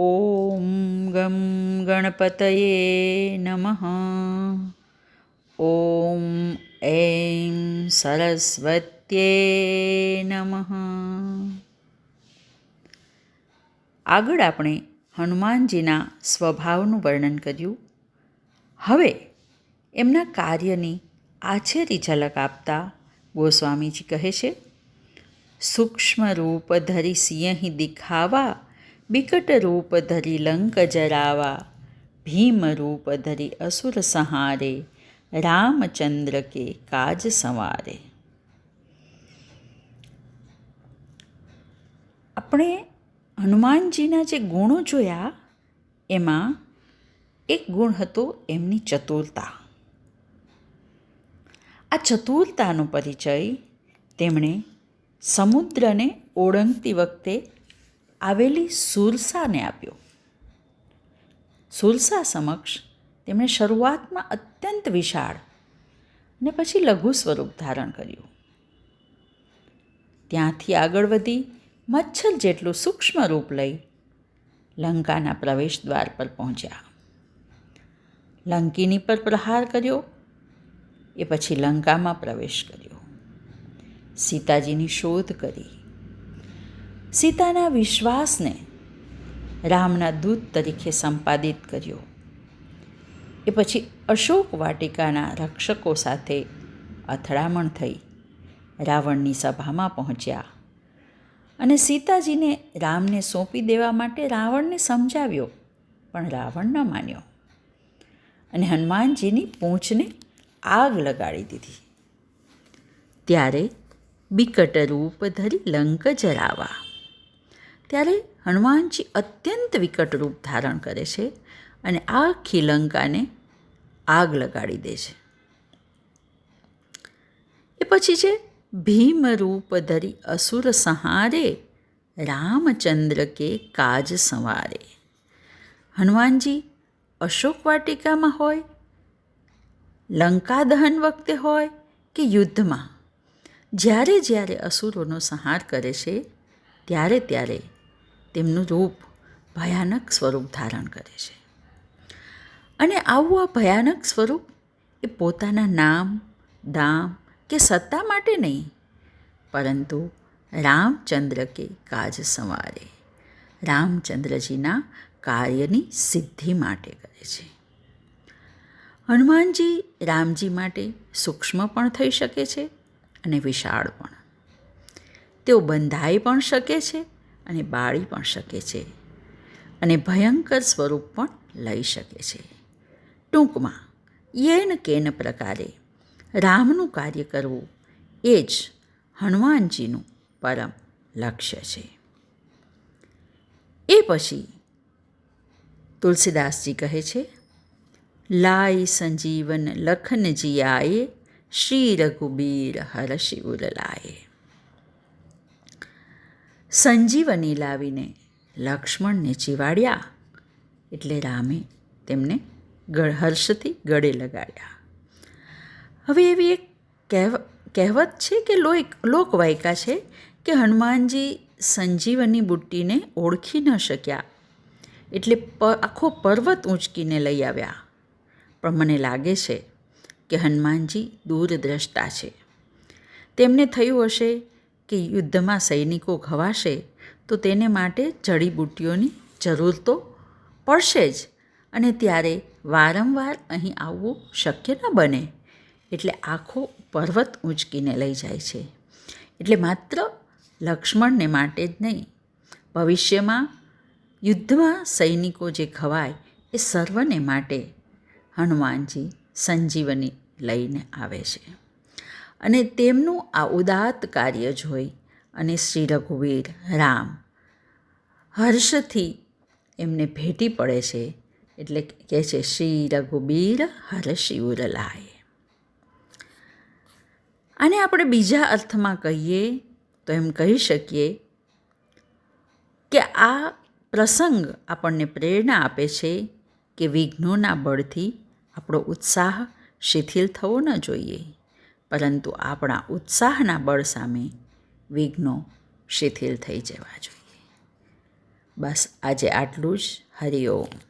ઓમ ગમ ગણપતયે નમઃ. ઓમ એં સરસ્વત્યે નમઃ. આગળ આપણે હનુમાનજીના સ્વભાવનું વર્ણન કર્યું. હવે એમના કાર્યની આછેરી ઝલક આપતા ગોસ્વામીજી કહે છે, સૂક્ષ્મ રૂપ ધરી સિંહ દિખાવા, બિકટ રૂપ ધરી લંક જરાવા, ભીમ રૂપ ધરી અસુર સંહારે, રામચંદ્ર કે કાજ સંવારે. આપણે હનુમાનજીના જે ગુણો જોયા એમાં એક ગુણ હતો એમની ચતુરતા. આ ચતુરતાનો પરિચય તેમણે સમુદ્રને ઓળંગતી વખતે આવેલી સુરસાને આપ્યો. સુરસા સમક્ષ તેમણે શરૂઆતમાં અત્યંત વિશાળ અને પછી લઘુ સ્વરૂપ ધારણ કર્યું. ત્યાંથી આગળ વધી મચ્છર જેટલું સૂક્ષ્મ રૂપ લઈ લંકાના પ્રવેશ દ્વાર પર પહોંચ્યા. લંકિની પર પ્રહાર કર્યો, એ પછી લંકામાં પ્રવેશ કર્યો. સીતાજીની શોધ કરી. સીતાના વિશ્વાસને રામના દૂત તરીકે સંપાદિત કર્યો. એ પછી અશોક વાટિકાના રક્ષકો સાથે અથડામણ થઈ રાવણની સભામાં પહોંચ્યા અને સીતાજીને રામને સોંપી દેવા માટે રાવણને સમજાવ્યો, પણ રાવણ ન માન્યો અને હનુમાનજીની પૂંછને આગ લગાડી દીધી. ત્યારે બિકટ રૂપ ધરી લંક જરાવા. ત્યારે હનુમાનજી અત્યંત વિકટ રૂપ ધારણ કરે છે અને આખી લંકાને આગ લગાડી દે છે. એ પછી છે ભીમ રૂપ ધરી અસુર સંહારે, રામચંદ્ર કે કાજ સંવારે. હનુમાનજી અશોક વાટિકામાં હોય, લંકા દહન વખતે હોય કે યુદ્ધમાં, જ્યારે જ્યારે અસુરોનો સંહાર કરે છે ત્યારે ત્યારે તેમનું રૂપ ભયાનક સ્વરૂપ ધારણ કરે છે. અને આવું આ ભયાનક સ્વરૂપ એ પોતાના નામ, દામ કે સત્તા માટે નહીં, પરંતુ રામચંદ્ર કે કાજ સંવારે, રામચંદ્રજીના કાર્યની સિદ્ધિ માટે કરે છે. હનુમાનજી રામજી માટે સૂક્ષ્મ પણ થઈ શકે છે અને વિશાળ પણ. તેઓ બંધાઈ પણ શકે છે અને બાળી પણ શકે છે અને ભયંકર સ્વરૂપ પણ લઈ શકે છે. ટૂંકમાં યેન કેન પ્રકારે રામનું કાર્ય કરવું એ જ હનુમાનજીનું પરમ લક્ષ્ય છે. એ પછી તુલસીદાસજી કહે છે, લાય સંજીવન લખન જીયાએ, શ્રી રઘુબીર હર્ષિ ઉર લાયે. સંજીવની લાવીને લક્ષ્મણને જીવાડ્યા એટલે રામે તેમને હર્ષથી ગળે લગાડ્યા. હવે એવી એક કહેવત છે કે લોકવાયકા છે કે હનુમાનજી સંજીવની બુટ્ટીને ઓળખી ન શક્યા એટલે આખો પર્વત ઊંચકીને લઈ આવ્યા. પણ મને લાગે છે કે હનુમાનજી દૂરદ્રષ્ટા છે. તેમને થયું હશે કે યુદ્ધમાં સૈનિકો ઘવાશે તો તેને માટે જડીબુટ્ટીઓની જરૂર તો પડશે જ, અને ત્યારે વારંવાર અહીં આવવું શક્ય ન બને, એટલે આખો પર્વત ઊંચકીને લઈ જાય છે. એટલે માત્ર લક્ષ્મણને માટે જ નહીં, ભવિષ્યમાં યુદ્ધમાં સૈનિકો જે ઘવાય એ સર્વને માટે હનુમાનજી સંજીવની લઈને આવે છે. અને તેમનું આ ઉદાત્ત કાર્ય જોઈ અને શ્રી રઘુવીર રામ હર્ષથી એમને ભેટી પડે છે. એટલે કહે છે, શ્રી રઘુબીર હર્ષિ ઉર લાયે. આને આપણે બીજા અર્થમાં કહીએ તો એમ કહી શકીએ કે આ પ્રસંગ આપણને પ્રેરણા આપે છે કે વિઘ્નોના બળથી આપણો ઉત્સાહ શિથિલ થવો ન જોઈએ, પરંતુ આપણા ઉત્સાહના બળ સામે વિઘ્નો શિથિલ થઈ જવા જોઈએ. બસ આજે આટલું જ. હરિઓમ.